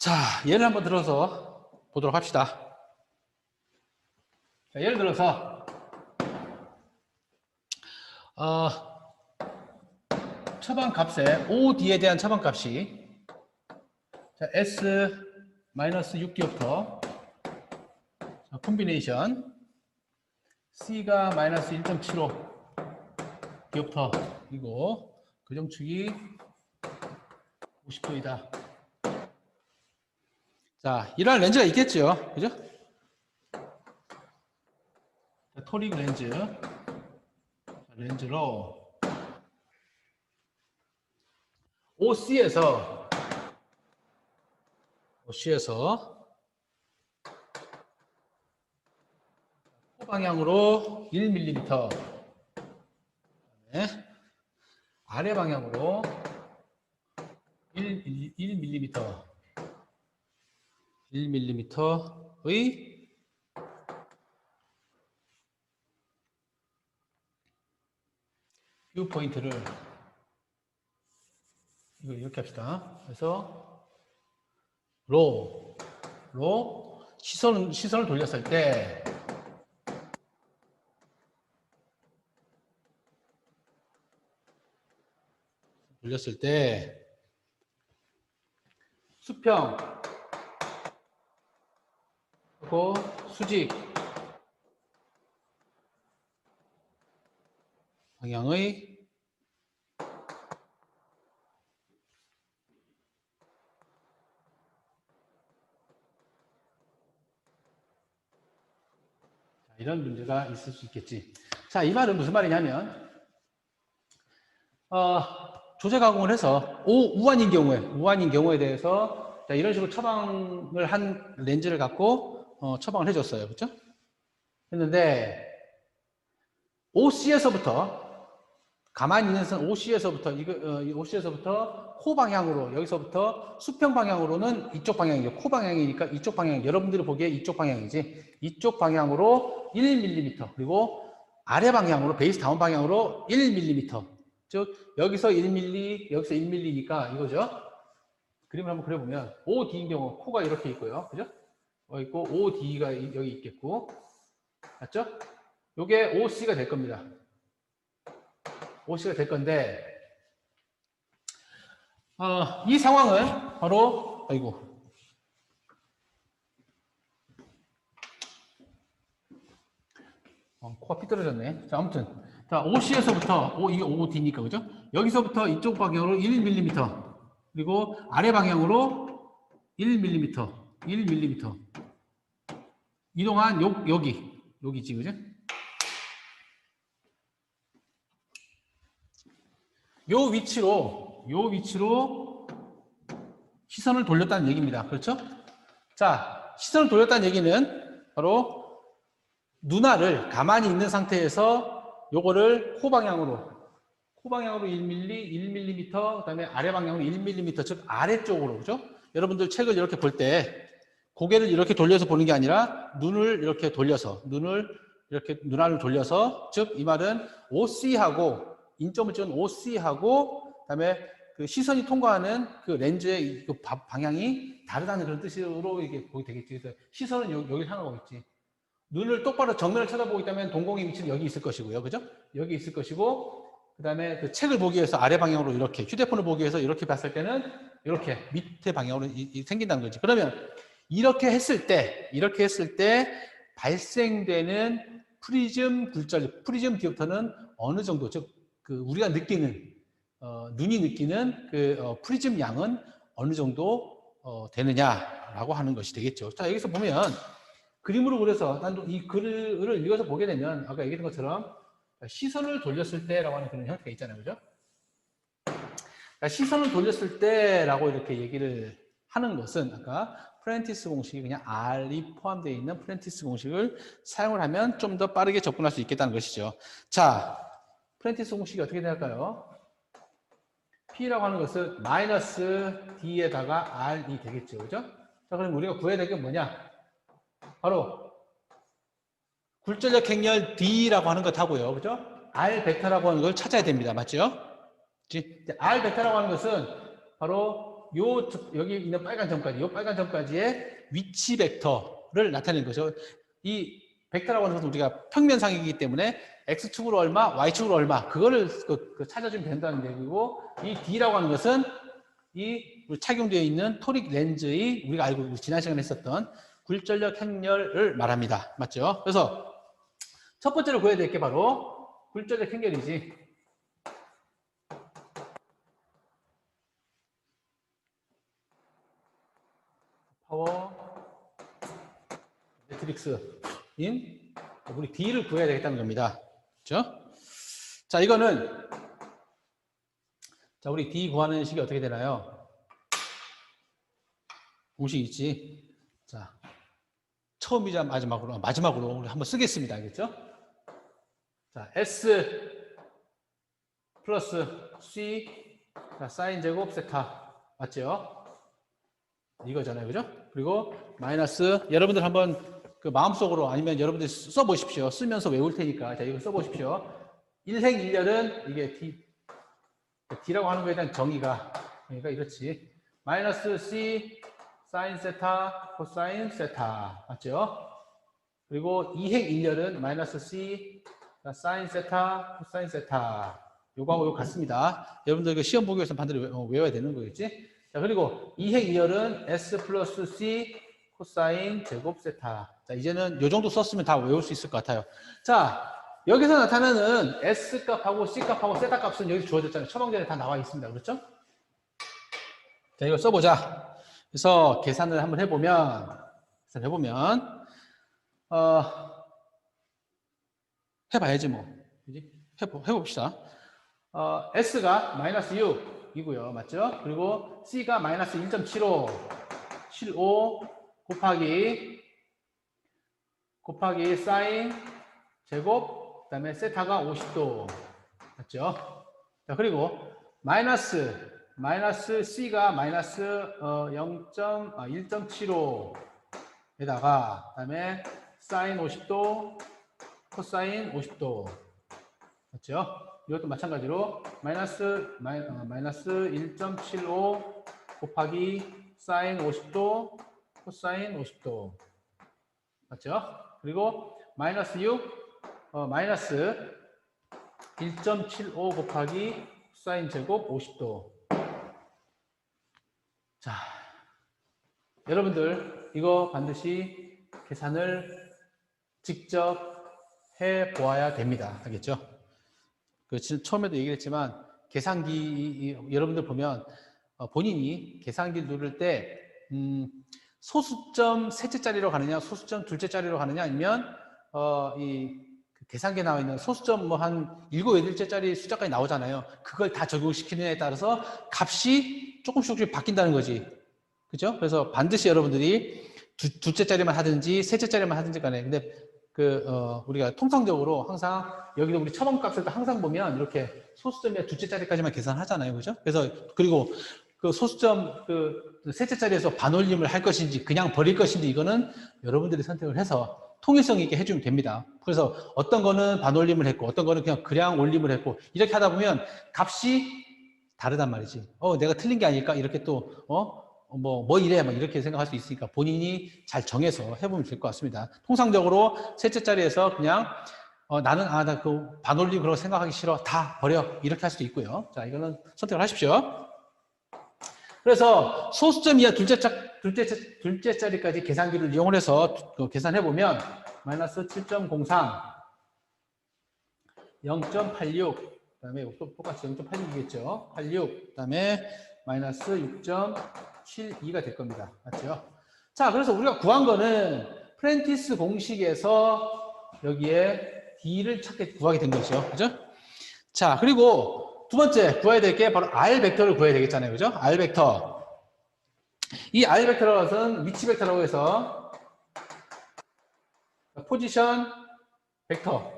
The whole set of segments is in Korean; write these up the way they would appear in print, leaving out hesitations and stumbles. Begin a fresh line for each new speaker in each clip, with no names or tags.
자, 예를 한번 들어서 보도록 합시다. 자, 예를 들어서 처방값에 OD에 대한 처방값이 자, S-6기부터 콤비네이션 C가 마이너스 1.75기부터 그리고 교정축이 50도이다. 자, 이러한 렌즈가 있겠죠. 그죠? 토릭 렌즈로 OC에서 호방향으로 1mm, 아래 방향으로 1mm의 뷰 포인트를 이거 이렇게 합시다. 그래서 로 시선을 돌렸을 때 수평 그리고 수직 방향의 이런 문제가 있을 수 있겠지. 자, 이 말은 무슨 말이냐면 조제 가공을 해서 우한인 경우에 대해서 자, 이런 식으로 처방을 한 렌즈를 갖고 처방을 해줬어요. 그렇죠? 했는데 OC에서부터 가만히 있는 선 OC에서부터 코 방향으로 여기서부터 수평 방향으로는 이쪽 방향이죠. 코 방향이니까 이쪽 방향. 여러분들이 보기에 이쪽 방향이지. 이쪽 방향으로 1mm 그리고 아래 방향으로 베이스 다운 방향으로 1mm. 즉 여기서 1mm, 여기서 1mm니까 이거죠. 그림을 한번 그려보면 OD인 경우 코가 이렇게 있고요. 그죠? 있고 OD가 여기 있겠고. 맞죠? 요게 OC가 될 겁니다. OC가 될 건데 이 상황은 바로 코가 삐뚤어졌네. 자, 아무튼 자, OC에서부터 이게 OD니까 그죠? 여기서부터 이쪽 방향으로 1mm 그리고 아래 방향으로 1mm 이동한 여기지 그죠? 요 위치로 시선을 돌렸다는 얘기입니다. 그렇죠? 자, 시선을 돌렸다는 얘기는 바로 눈알을 가만히 있는 상태에서 요거를 코 방향으로 1mm, 그다음에 아래 방향으로 1mm, 즉 아래쪽으로, 그죠? 여러분들 책을 이렇게 볼 때 고개를 이렇게 돌려서 보는 게 아니라 눈을 이렇게 돌려서 눈알을 돌려서, 즉 이 말은 OC하고 인점을 찍은 OC하고 그다음에 그 시선이 통과하는 그 렌즈의 그 방향이 다르다는 그런 뜻으로 이게 보게 되겠지. 그래서 시선은 여기 향하고 있지. 눈을 똑바로 정면을 쳐다보고 있다면 동공의 위치는 여기 있을 것이고요. 그죠? 여기 있을 것이고, 그 다음에 그 책을 보기 위해서 아래 방향으로 이렇게, 휴대폰을 보기 위해서 이렇게 봤을 때는 이렇게 밑에 방향으로 생긴다는 거지. 그러면 이렇게 했을 때 발생되는 프리즘 굴절, 프리즘 디옵터는 어느 정도, 즉, 그 우리가 느끼는, 눈이 느끼는 그 프리즘 양은 어느 정도 되느냐라고 하는 것이 되겠죠. 자, 여기서 보면 그림으로 그려서 난 이 글을 읽어서 보게 되면 아까 얘기했던 것처럼 시선을 돌렸을 때라고 하는 그런 형태가 있잖아요. 그죠? 시선을 돌렸을 때라고 이렇게 얘기를 하는 것은 아까 프렌티스 공식이 그냥 R이 포함되어 있는 프렌티스 공식을 사용을 하면 좀 더 빠르게 접근할 수 있겠다는 것이죠. 자, 프렌티스 공식이 어떻게 될까요? P라고 하는 것은 마이너스 D에다가 R이 되겠죠. 그죠? 자, 그럼 우리가 구해야 될 게 뭐냐? 바로 굴절력 행렬 D라고 하는 것하고요. 그죠? R 베타라고 하는 걸 찾아야 됩니다. 맞죠? R 베타라고 하는 것은 바로 여기 있는 빨간 점까지, 요 빨간 점까지의 위치 벡터를 나타내는 거죠. 이 벡터라고 하는 것은 우리가 평면상이기 때문에 x축으로 얼마, y축으로 얼마, 그거를 찾아주면 된다는 얘기고, 이 d라고 하는 것은 이 착용되어 있는 토릭 렌즈의 우리가 알고 지난 시간에 했었던 굴절력 행렬을 말합니다. 맞죠? 그래서 첫 번째로 구해야 될 게 바로 굴절력 행렬이지. 파워 매트릭스인 우리 D를 구해야 되겠다는 겁니다. 그렇죠? 자, 이거는 자, 우리 D 구하는 식이 어떻게 되나요? 공식 있지. 자, 처음이자 마지막으로 우리 한번 쓰겠습니다. 알겠죠? 자, S 플러스 C 자, 사인 제곱 세타 맞죠? 이거잖아요. 그죠? 그리고 마이너스 여러분들 한번 그 마음속으로 아니면 여러분들 써보십시오. 쓰면서 외울 테니까. 자, 이거 써보십시오. 일행일렬은 이게 D라고 하는 거에 대한 정의가 그러니까 이렇지. 마이너스 C 사인 세타 코사인 세타 맞죠? 그리고 이행일렬은 마이너스 C 사인 세타 코사인 세타 요거하고 요거 같습니다. 여러분들 그 시험 보기 위해서 반드시 외워야 되는 거겠지? 자, 그리고 이행이열은 S 플러스 C 코사인 제곱 세타. 자, 이제는 요 정도 썼으면 다 외울 수 있을 것 같아요. 자, 여기서 나타나는 S 값하고 C 값하고 세타 값은 여기 주어졌잖아요. 처방전에 다 나와 있습니다. 그렇죠? 자, 이거 써보자. 그래서 계산을 한번 해보면, 해봐야지 뭐. 그지? 해봅시다. S가 마이너스 6이고요. 맞죠? 그리고 C가 마이너스 1.75, 75 곱하기 사인 제곱, 그 다음에 세타가 50도. 맞죠? 자, 그리고 마이너스 C가 마이너스 1.75에다가, 그 다음에 사인 50도, 코사인 50도. 맞죠? 이것도 마찬가지로 마이너스 1.75 곱하기 사인 50도 코사인 50도 맞죠? 그리고 마이너스 1.75 곱하기 사인 제곱 50도. 자, 여러분들 이거 반드시 계산을 직접 해 보아야 됩니다. 알겠죠? 처음에도 얘기했지만 계산기 여러분들 보면 본인이 계산기를 누를 때 소수점 셋째 자리로 가느냐 소수점 둘째 자리로 가느냐 아니면 이 계산기에 나와 있는 소수점 뭐 한 7, 8째 자리 숫자까지 나오잖아요. 그걸 다 적용시키느냐에 따라서 값이 조금씩 바뀐다는 거지. 그죠? 그래서 반드시 여러분들이 둘째 자리만 하든지 셋째 자리만 하든지 간에 근데 우리가 통상적으로 항상 여기도 우리 처방값을 항상 보면 이렇게 소수점의 둘째 자리까지만 계산하잖아요. 그죠? 그래서 그리고 그 소수점 셋째 자리에서 반올림을 할 것인지 그냥 버릴 것인지 이거는 여러분들이 선택을 해서 통일성 있게 해주면 됩니다. 그래서 어떤 거는 반올림을 했고 어떤 거는 그냥 올림을 했고 이렇게 하다 보면 값이 다르단 말이지. 내가 틀린 게 아닐까? 이렇게 또 뭐 이래 막 이렇게 생각할 수 있으니까 본인이 잘 정해서 해보면 될 것 같습니다. 통상적으로 셋째 자리에서 그냥 나는 나 그 반올림 그런 거 생각하기 싫어 다 버려 이렇게 할 수도 있고요. 자, 이거는 선택을 하십시오. 그래서 소수점 이하 둘째 자리까지 계산기를 이용을 해서 계산해 보면 마이너스 7.03 0.86 그다음에 똑같이 0.86이겠죠. 86 그다음에 마이너스 6.72가 될 겁니다. 맞죠? 자, 그래서 우리가 구한 거는 프렌티스 공식에서 여기에 D를 구하게 된 거죠. 그죠? 자, 그리고 두 번째 구해야 될 게 바로 R 벡터를 구해야 되겠잖아요. 그죠? R 벡터. 이 R 벡터라는 것은 위치 벡터라고 해서 포지션 벡터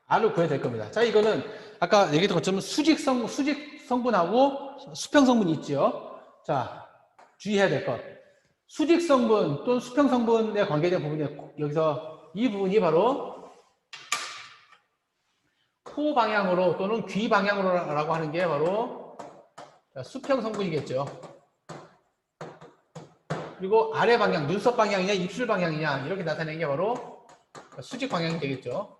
R을 구해야 될 겁니다. 자, 이거는 아까 얘기했던 것처럼 수직 성분하고 수평 성분이 있죠. 자, 주의해야 될 것. 수직 성분 또는 수평 성분에 관계된 부분이 여기서 이 부분이 바로 포 방향으로 또는 귀 방향으로라고 하는 게 바로 수평 성분이겠죠. 그리고 아래 방향, 눈썹 방향이냐, 입술 방향이냐 이렇게 나타내는 게 바로 수직 방향이 되겠죠.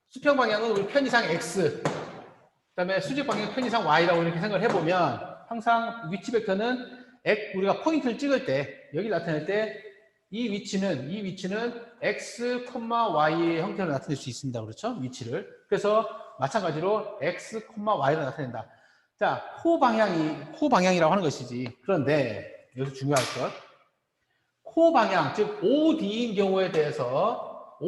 수평 방향은 우리 편의상 X, 그다음에 수직 방향 편의상 Y라고 이렇게 생각을 해보면 항상 위치 벡터는 우리가 포인트를 찍을 때 여기 나타낼 때 이 위치는 X, Y의 형태로 나타낼 수 있습니다. 그렇죠? 위치를. 그래서 마찬가지로 X, Y로 나타낸다. 자, 코 방향이라고 하는 것이지. 그런데 여기서 중요할 것. 코 방향, 즉 OD인 경우에 대해서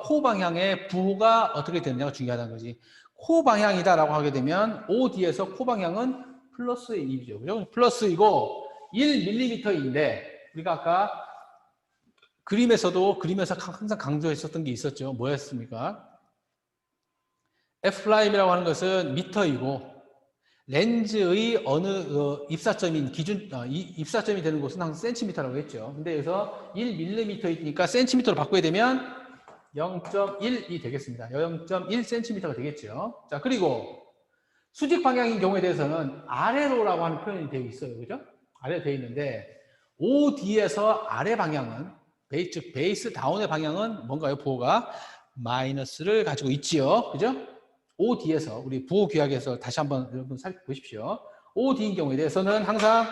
코 방향의 부호가 어떻게 되느냐가 중요하다는 거지. 코 방향이다라고 하게 되면 OD에서 코 방향은 플러스 1이죠. 그죠? 플러스이고 1mm인데 우리가 아까 그림에서 항상 강조했었던 게 있었죠. 뭐였습니까? F'이라고 하는 것은 미터이고 렌즈의 어느 입사점인 입사점이 되는 곳은 항상 센티미터라고 했죠. 근데 여기서 1mm이니까 센티미터로 바꾸게 되면 0.1이 되겠습니다. 0.1cm가 되겠죠. 자, 그리고 수직 방향인 경우에 대해서는 아래로라고 하는 표현이 되어 있어요. 그죠? 아래로 되어 있는데 OD에서 아래 방향은 즉 베이스 다운의 방향은 뭔가요? 부호가 마이너스를 가지고 있지요. 그죠? OD에서 우리 부호 규약에서 다시 한번 여러분 살펴보십시오. OD인 경우에 대해서는 항상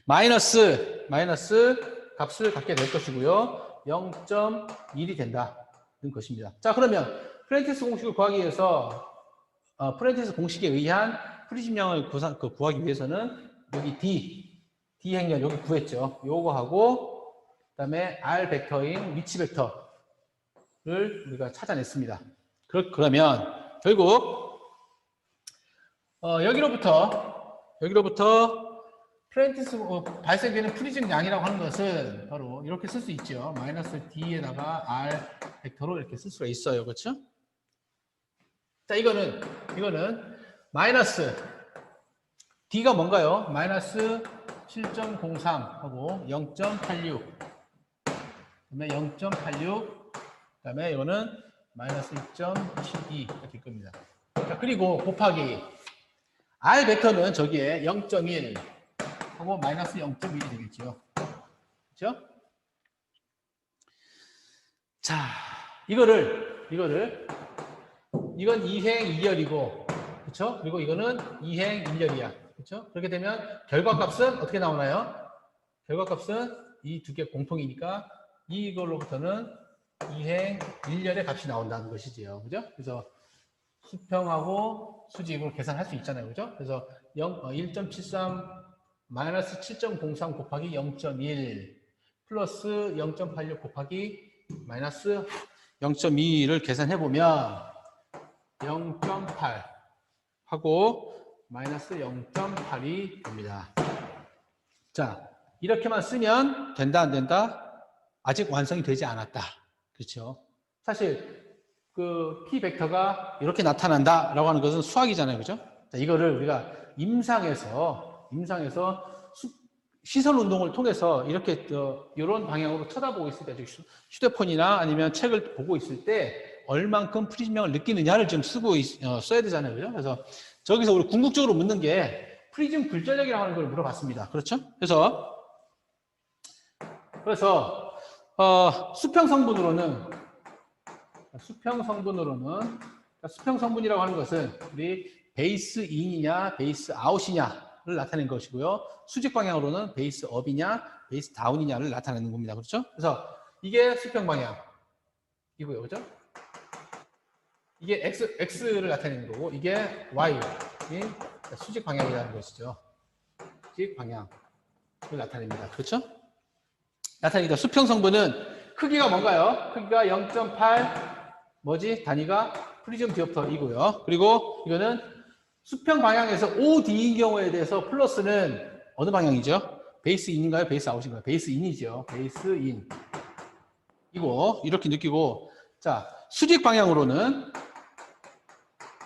마이너스 값을 갖게 될 것이고요. 0.1이 된다는 것입니다. 자, 그러면 프렌티스 공식을 구하기 위해서 프렌티스 공식에 의한 프리즘량을 구하기 위해서는 여기 D 행렬 여기 구했죠. 요거하고 그다음에 R 벡터인 위치 벡터를 우리가 찾아냈습니다. 그러면 결국 여기로부터 프렌티스 발생되는 프리즘 양이라고 하는 것은 바로 이렇게 쓸 수 있죠. 마이너스 D에다가 R 벡터로 이렇게 쓸 수가 있어요. 그렇죠? 자, 이거는 마이너스 D가 뭔가요? 마이너스 7.03하고 0.86 그다음에 0.86 그다음에 이거는 마이너스 1.12가 될 겁니다. 자, 그리고 곱하기 R 벡터는 저기에 0.1 하고 마이너스 0.1이 되겠죠. 그렇죠? 자, 이건 2행 2열이고 그렇죠? 그리고 이거는 2행 1열이야. 그렇죠? 그렇게 되면 결과값은 어떻게 나오나요? 결과값은 이 두 개 공통이니까 이걸로부터는 2행 1열의 값이 나온다는 것이지요. 그죠? 그래서 수평하고 수직으로 계산할 수 있잖아요. 그죠? 그래서 1.73 마이너스 7.03 곱하기 0.1 플러스 0.86 곱하기 마이너스 0.2를 계산해보면 0.8 하고 마이너스 0.8이 됩니다. 자, 이렇게만 쓰면 된다 안 된다? 아직 완성이 되지 않았다. 그렇죠? 사실 그 P 벡터가 이렇게 나타난다라고 하는 것은 수학이잖아요. 그죠? 자, 이거를 우리가 임상에서 시선 운동을 통해서 이렇게 이런 방향으로 쳐다보고 있을 때 휴대폰이나 아니면 책을 보고 있을 때 얼만큼 프리즘량을 느끼느냐를 좀 써야 되잖아요. 그죠? 그래서 저기서 우리 궁극적으로 묻는 게 프리즘 굴절력이라고 하는 걸 물어봤습니다. 그렇죠? 그래서 수평 성분이라고 하는 것은 우리 베이스 인이냐 베이스 아웃이냐를 나타내는 것이고요. 수직 방향으로는 베이스 업이냐 베이스 다운이냐를 나타내는 겁니다. 그렇죠? 그래서 이게 수평 방향이고요. 그렇죠? 이게 X를 나타내는 거고 이게 Y인 수직 방향이라는 것이죠. 수직 방향을 나타냅니다. 그렇죠? 나타내기다. 수평 성분은 크기가 뭔가요? 크기가 0.8 단위가 프리즘 디옵터이고요. 그리고 이거는 수평 방향에서 OD인 경우에 대해서 플러스는 어느 방향이죠? 베이스 인인가요? 베이스 아웃인가요? 베이스 인이죠. 베이스 인. 이렇게 느끼고 자, 수직 방향으로는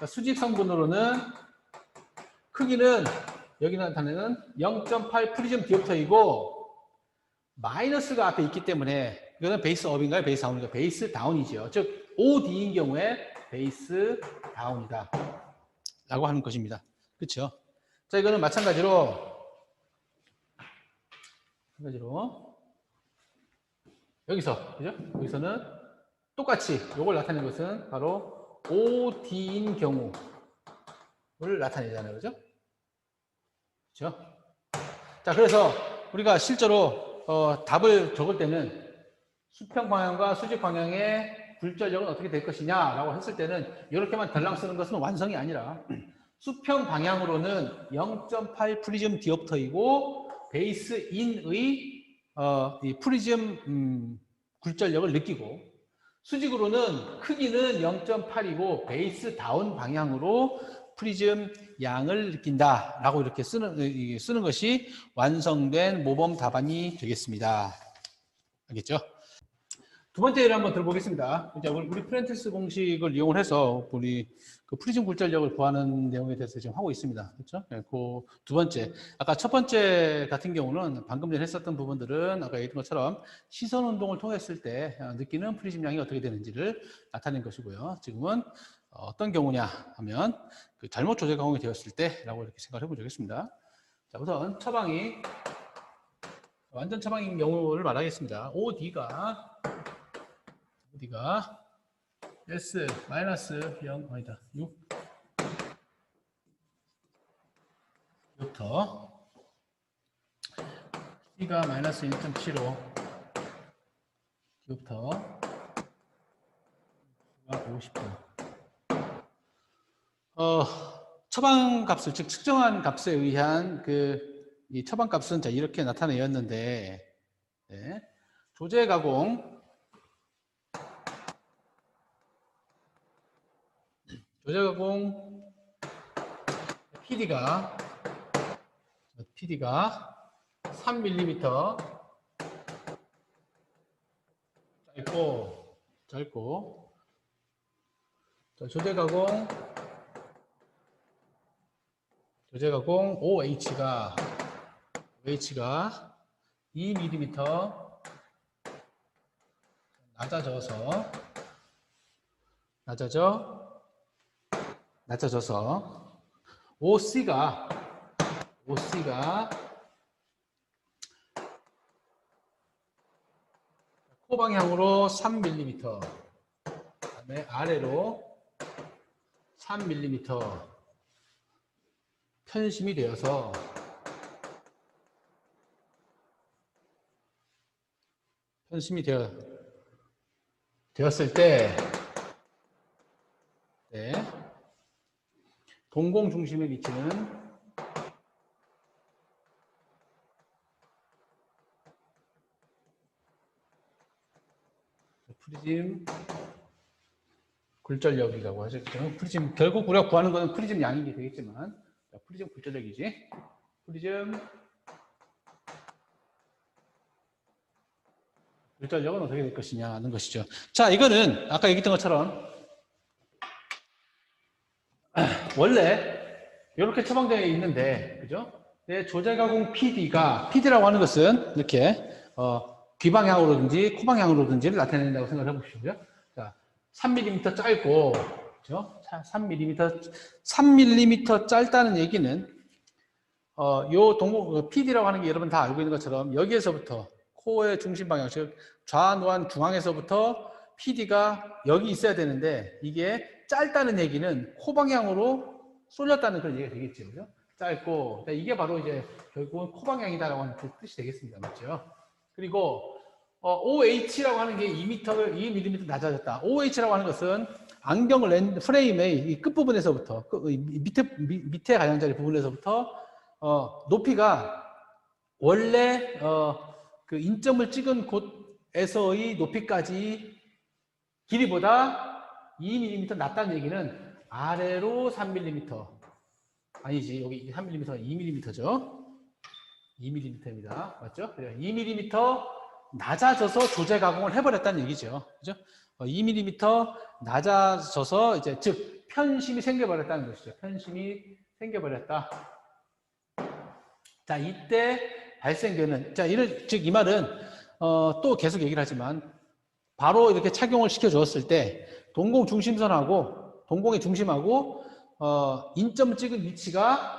수직 성분으로는 크기는 여기 나타내는 0.8 프리즘 디옵터이고 마이너스가 앞에 있기 때문에 이거는 베이스 업인가요? 베이스 다운인가요? 베이스 다운이죠. 즉 OD인 경우에 베이스 다운이다 라고 하는 것입니다. 그렇죠? 자, 이거는 마찬가지로 여기서, 그죠? 여기서는 똑같이 이걸 나타내는 것은 바로 OD인 경우를 나타내잖아요. 그죠? 그죠? 자, 그래서 우리가 실제로 답을 적을 때는 수평 방향과 수직 방향의 굴절력은 어떻게 될 것이냐라고 했을 때는 이렇게만 덜랑 쓰는 것은 완성이 아니라 수평 방향으로는 0.8 프리즘 디옵터이고 베이스 인의 이 프리즘 굴절력을 느끼고 수직으로는 크기는 0.8이고 베이스 다운 방향으로 프리즘 양을 느낀다라고 이렇게 쓰는 것이 완성된 모범 답안이 되겠습니다. 알겠죠? 두 번째 예를 한번 들어보겠습니다. 이제 우리 프렌티스 공식을 이용을 해서 우리 그 프리즘 굴절력을 구하는 내용에 대해서 지금 하고 있습니다. 그렇죠? 네, 그 두 번째. 아까 첫 번째 같은 경우는 방금 전에 했었던 부분들은 아까 얘기했던 것처럼 시선 운동을 통했을 때 느끼는 프리즘 양이 어떻게 되는지를 나타낸 것이고요. 지금은 어떤 경우냐 하면 그 잘못 조제 가공이 되었을 때라고 이렇게 생각을 해보겠습니다. 자, 우선 처방이 완전 처방인 경우를 말하겠습니다. OD가 S 마이너스 0 아니다 6부터 C가 마이너스 1.75 D부터 C가 50도. 처방 값을 즉 측정한 값에 의한 이 처방 값은 자 이렇게 나타내었는데 네. 조제 가공 PD가 3mm 짧고 자, 조제 가공 OH가 2mm 낮아져서 OC가 코 방향으로 3mm 그다음에 아래로 3mm 편심이 되었을 때 네. 동공 중심에 위치는 프리즘 굴절력이라고 하죠. 프리즘 결국 우리가 구하는 것은 프리즘 양이 되겠지만 프리즘 굴절력이지. 프리즘 굴절력은 어떻게 될 것이냐 하는 것이죠. 자, 이거는 아까 얘기했던 것처럼 원래 이렇게 처방되어 있는데, 그죠? 내 조제 가공 PD라고 하는 것은 이렇게 귀방향으로든지 코방향으로든지를 나타낸다고 생각을 해보시고요. 자, 3mm 짧고, 그죠? 3mm 짧다는 얘기는 요 PD라고 하는 게 여러분 다 알고 있는 것처럼 여기에서부터 코의 중심 방향, 즉 좌노안 중앙에서부터 PD가 여기 있어야 되는데 이게 짧다는 얘기는 코 방향으로 쏠렸다는 그런 얘기가 되겠죠. 그죠? 짧고 이게 바로 이제 결국은 코 방향이다라고 하는 뜻이 되겠습니다. 맞죠? 그리고 OH라고 하는 게 2mm 낮아졌다. OH라고 하는 것은 안경 프레임의 이 끝부분에서부터 밑에 가장자리 부분에서부터 높이가 원래 그 인점을 찍은 곳에서의 높이까지 길이보다 2mm 낮다는 얘기는 아래로 3mm 아니지 여기 3mm가 2mm죠. 2mm입니다. 맞죠? 2mm 낮아져서 조제 가공을 해버렸다는 얘기죠. 그죠? 2mm 낮아져서 이제 즉 편심이 생겨버렸다는 것이죠. 편심이 생겨버렸다. 자, 이때 발생되는 즉 이 말은 또 계속 얘기를 하지만 바로 이렇게 착용을 시켜 주었을 때 동공 중심선하고 동공의 중심하고 인점 찍은 위치가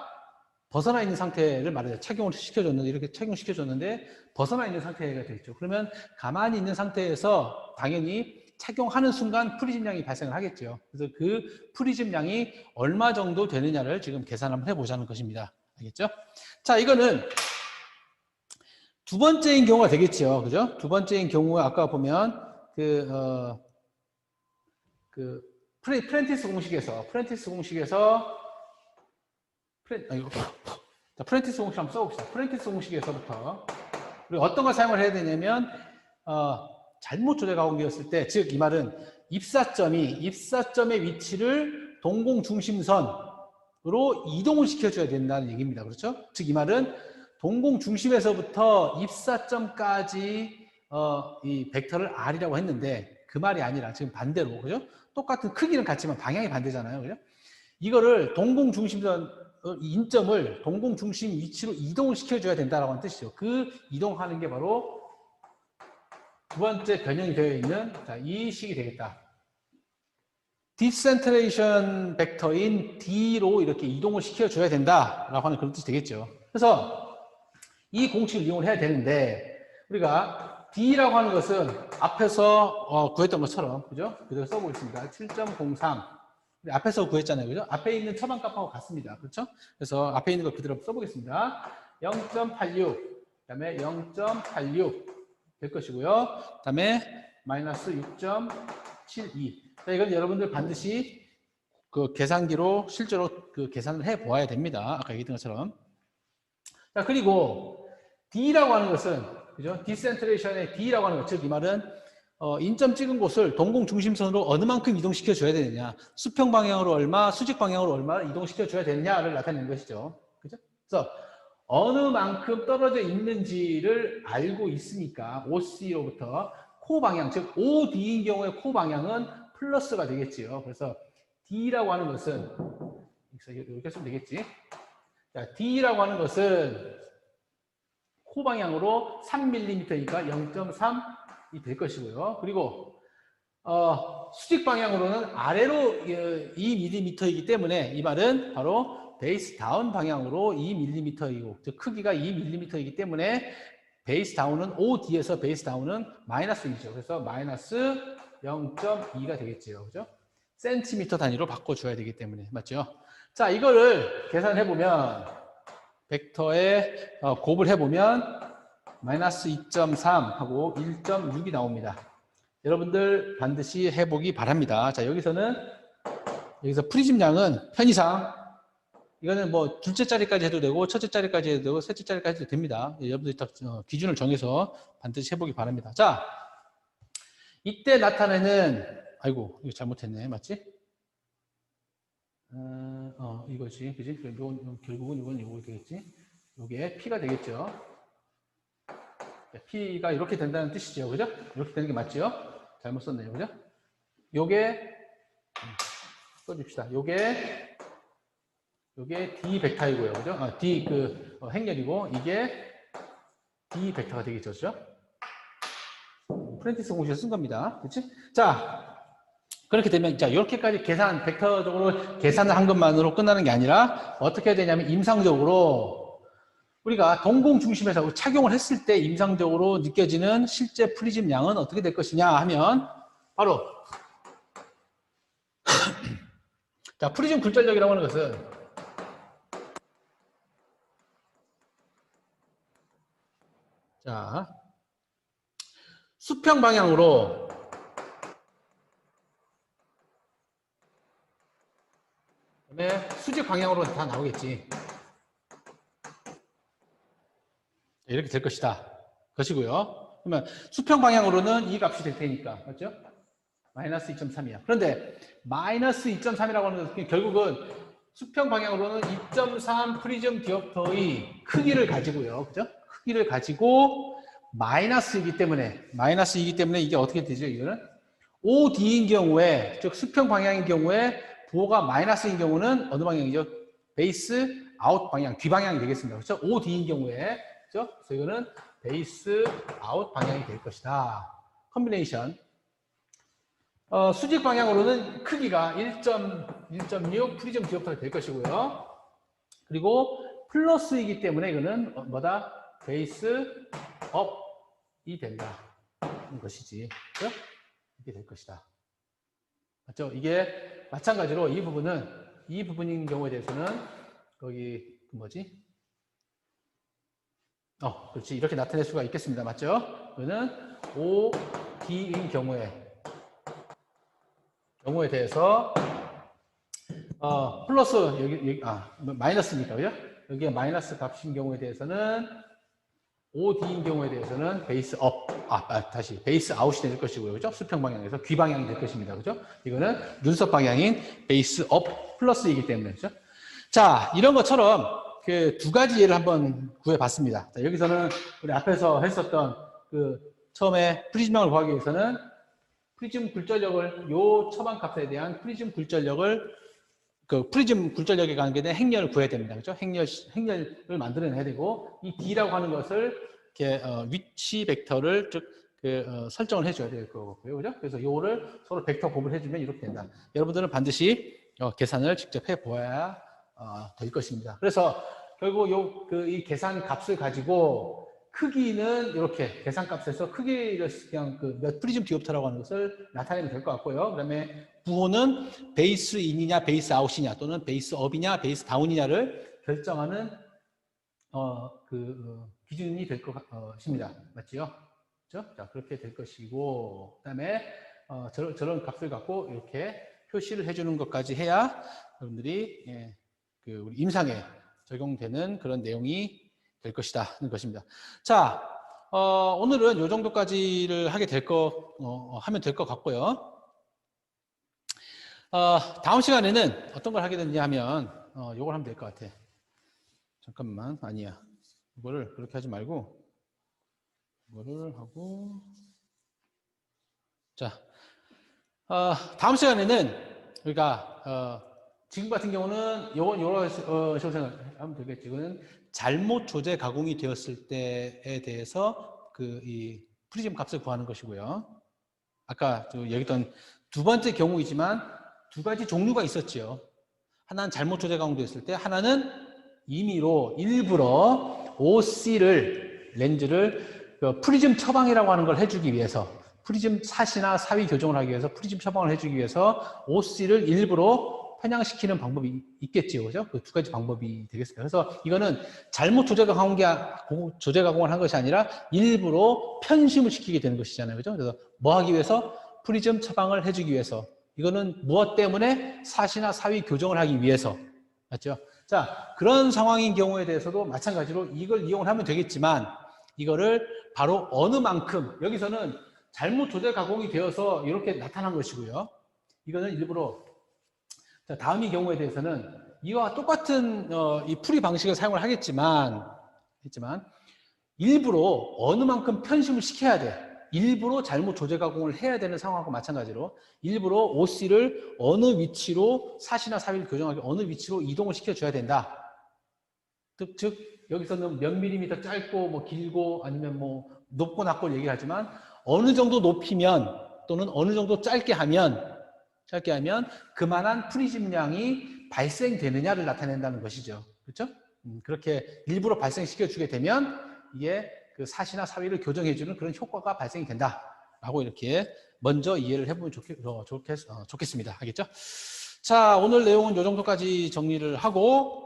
벗어나 있는 상태를 말해요. 착용을 시켜줬는데 이렇게 착용시켜줬는데 벗어나 있는 상태가 되겠죠. 그러면 가만히 있는 상태에서 당연히 착용하는 순간 프리즘량이 발생을 하겠죠. 그래서 그 프리즘량이 얼마 정도 되느냐를 지금 계산 한번 해보자는 것입니다. 알겠죠? 자, 이거는 두 번째인 경우가 되겠죠. 그죠? 두 번째인 경우에 아까 보면 프렌티스 공식에서 프렌티스 공식 한번 써봅시다. 프렌티스 공식에서부터 우리가 어떤 걸 사용을 해야 되냐면 잘못 조작하고 되었을 때, 즉 이 말은 입사점의 위치를 동공 중심선으로 이동을 시켜줘야 된다는 얘기입니다. 그렇죠? 즉 이 말은 동공 중심에서부터 입사점까지 이 벡터를 R이라고 했는데 그 말이 아니라 지금 반대로, 그죠? 똑같은 크기는 같지만 방향이 반대잖아요. 그죠? 이거를 동공 중심선 인점을 동공 중심 위치로 이동을 시켜줘야 된다라고 하는 뜻이죠. 그 이동하는 게 바로 두 번째 변형이 되어 있는 이 식이 되겠다. 디센트레이션 벡터인 D로 이렇게 이동을 시켜줘야 된다라고 하는 그런 뜻이 되겠죠. 그래서 이 공식을 이용을 해야 되는데 우리가 D라고 하는 것은 앞에서 구했던 것처럼, 그죠? 그대로 써보겠습니다. 7.03. 앞에서 구했잖아요. 그죠? 앞에 있는 처방값하고 같습니다. 그렇죠? 그래서 앞에 있는 거 그대로 써보겠습니다. 0.86, 그 다음에 0.86 될 것이고요. 그 다음에 마이너스 6.72. 자, 이건 여러분들 반드시 그 계산기로 실제로 그 계산을 해 보아야 됩니다. 아까 얘기했던 것처럼. 자, 그리고 D라고 하는 것은, 그죠? 디센트레이션의 D라고 하는 것, 즉, 이 말은 인점 찍은 곳을 동공 중심선으로 어느 만큼 이동시켜 줘야 되느냐, 수평 방향으로 얼마, 수직 방향으로 얼마 이동시켜 줘야 되느냐를 나타내는 것이죠. 그죠? 그래서 어느 만큼 떨어져 있는지를 알고 있으니까 OC로부터 코 방향, 즉 OD인 경우에 코 방향은 플러스가 되겠지요. 그래서 D라고 하는 것은 이렇게 쓰면 되겠지. 자, D라고 하는 것은 코 방향으로 3mm니까 0.3이 될 것이고요. 그리고 수직 방향으로는 아래로 2mm이기 때문에 이 말은 바로 베이스 다운 방향으로 2mm이고, 즉 크기가 2mm이기 때문에 베이스 다운은 OD에서 베이스 다운은 마이너스 2죠. 그래서 마이너스 0.2가 되겠지요. 그죠? 센티미터 단위로 바꿔줘야 되기 때문에. 맞죠? 자, 이거를 계산해보면, 벡터에 곱을 해보면, 마이너스 2.3하고 1.6이 나옵니다. 여러분들 반드시 해보기 바랍니다. 자, 여기서 프리즘량은 편의상, 이거는 뭐 둘째 자리까지 해도 되고, 첫째 자리까지 해도 되고, 셋째 자리까지 해도 됩니다. 여러분들이 딱 기준을 정해서 반드시 해보기 바랍니다. 자, 이때 나타내는, 아이고, 이거 잘못했네. 맞지? 이거지. 그지? 결국은 이건 이거 되겠지? 이게 P가 되겠죠? P가 이렇게 된다는 뜻이죠. 그죠? 이렇게 되는 게 맞죠? 잘못 썼네요. 그죠? 요게, 써줍시다. 요게 D 벡터이고요. 그죠? D 행렬이고, 이게 D 벡터가 되겠죠. 그죠? 프렌티스 공식에서 쓴 겁니다. 그치? 자, 그렇게 되면, 자, 이렇게까지 벡터적으로 계산을 한 것만으로 끝나는 게 아니라, 어떻게 해야 되냐면, 임상적으로, 우리가 동공 중심에서 착용을 했을 때 임상적으로 느껴지는 실제 프리즘 양은 어떻게 될 것이냐 하면, 바로, 자, 프리즘 굴절력이라고 하는 것은, 자, 수평 방향으로, 그다음에 수직 방향으로 다 나오겠지. 이렇게 될 것이고요. 그러면 수평 방향으로는 이 값이 될 테니까, 맞죠? 마이너스 2.3이야. 그런데 마이너스 2.3이라고 하는 것은 결국은 수평 방향으로는 2.3 프리즘 디옵터의 크기를 가지고요. 그죠? 크기를 가지고 마이너스이기 때문에 이게 어떻게 되죠? 이거는 OD인 경우에, 즉 수평 방향인 경우에 부호가 마이너스인 경우는 어느 방향이죠? 베이스 아웃 방향, 뒤 방향이 되겠습니다. 그렇죠? OD인 경우에, 그렇죠? 그래서 이거는 베이스 아웃 방향이 될 것이다. 컨비네이션. 수직 방향으로는 크기가 1.6 프리즘 디옵터가 될 것이고요. 그리고 플러스이기 때문에 이거는 뭐다? 베이스 업이 된다는 것이지. 그렇죠? 이게 될 것이다. 맞죠? 이게 마찬가지로 이 부분인 경우에 대해서는 거기 그렇지. 이렇게 나타낼 수가 있겠습니다. 맞죠? 이거는 OD인 경우에 대해서 플러스 여기 마이너스니까 그죠? 여기에 마이너스 값인 경우에 대해서는 OD인 경우에 대해서는 베이스 업, 다시 베이스 아웃이 될 것이고요. 그죠? 수평 방향에서 귀 방향이 될 것입니다. 그죠? 이거는 눈썹 방향인 베이스 업 플러스이기 때문에. 그죠? 자, 이런 것처럼 그 두 가지 예를 한번 구해봤습니다. 자, 여기서는 우리 앞에서 했었던 그 처음에 프리즘량을 구하기 위해서는 프리즘 굴절력을 요 처방 값에 대한 프리즘 굴절력을 그 프리즘 굴절력에 관계된 행렬을 구해야 됩니다. 그렇죠? 행렬을 만들어내야 되고 이 D라고 하는 것을 이렇게 위치 벡터를 즉 설정을 해줘야 될 거고요. 그죠? 그래서 요거를 서로 벡터 곱을 해주면 이렇게 된다. 여러분들은 반드시 계산을 직접 해보아야 될 것입니다. 그래서 결국 이 계산 값을 가지고 크기는 이렇게 계산값에서 크기를 그냥 몇 프리즘 디옵터라고 하는 것을 나타내면 될 것 같고요. 그다음에 부호는 베이스 인이냐 베이스 아웃이냐 또는 베이스 업이냐 베이스 다운이냐를 결정하는 기준이 될 것입니다. 맞지요? 그렇죠? 자, 그렇게 될 것이고 그다음에 저런 값을 갖고 이렇게 표시를 해주는 것까지 해야 여러분들이 우리 임상에 적용되는 그런 내용이 될 것이다는 것입니다. 자, 오늘은 이 정도까지를 하게 하면 될 것 같고요. 다음 시간에는 어떤 걸 하게 되느냐 하면, 요걸 하면 될 것 같아. 잠깐만, 아니야. 이거를 그렇게 하지 말고, 이거를 하고, 자, 다음 시간에는 우리가, 지금 같은 경우는 요런 식으로 생각하면 되겠지. 이거는 잘못 조제 가공이 되었을 때에 대해서 이 프리즘 값을 구하는 것이고요. 아까 얘기했던 두 번째 경우이지만 두 가지 종류가 있었죠. 하나는 잘못 조제 가공되었을 때, 하나는 임의로 일부러 렌즈를 프리즘 처방이라고 하는 걸 해주기 위해서, 프리즘 사시나 사위 교정을 하기 위해서 프리즘 처방을 해주기 위해서 OC를 일부러 편향시키는 방법이 있겠지요. 그죠? 그 두 가지 방법이 되겠습니다. 그래서 이거는 잘못 조제 가공을 한 것이 아니라 일부러 편심을 시키게 되는 것이잖아요. 그죠? 그래서 뭐 하기 위해서? 프리즘 처방을 해주기 위해서. 이거는 무엇 때문에? 사시나 사위 교정을 하기 위해서. 맞죠? 자, 그런 상황인 경우에 대해서도 마찬가지로 이걸 이용을 하면 되겠지만 이거를 바로 어느 만큼, 여기서는 잘못 조제 가공이 되어서 이렇게 나타난 것이고요. 이거는 일부러, 자, 다음의 경우에 대해서는 이와 똑같은 이 풀이 방식을 사용을 하겠지만 일부러 어느 만큼 편심을 시켜야 돼. 일부러 잘못 조제 가공을 해야 되는 상황하고 마찬가지로 일부러 OC를 어느 위치로 사시나 사위를 교정하기 어느 위치로 이동을 시켜줘야 된다. 즉 여기서는 몇 밀리미터 짧고 뭐 길고 아니면 뭐 높고 낮고를 얘기하지만 어느 정도 높이면 또는 어느 정도 짧게 하면 그만한 프리즘량이 발생되느냐를 나타낸다는 것이죠. 그렇죠? 그렇게 일부러 발생시켜 주게 되면 이게 그 사시나 사위를 교정해주는 그런 효과가 발생이 된다라고 이렇게 먼저 이해를 해보면 좋겠습니다. 알겠죠? 자, 오늘 내용은 이 정도까지 정리를 하고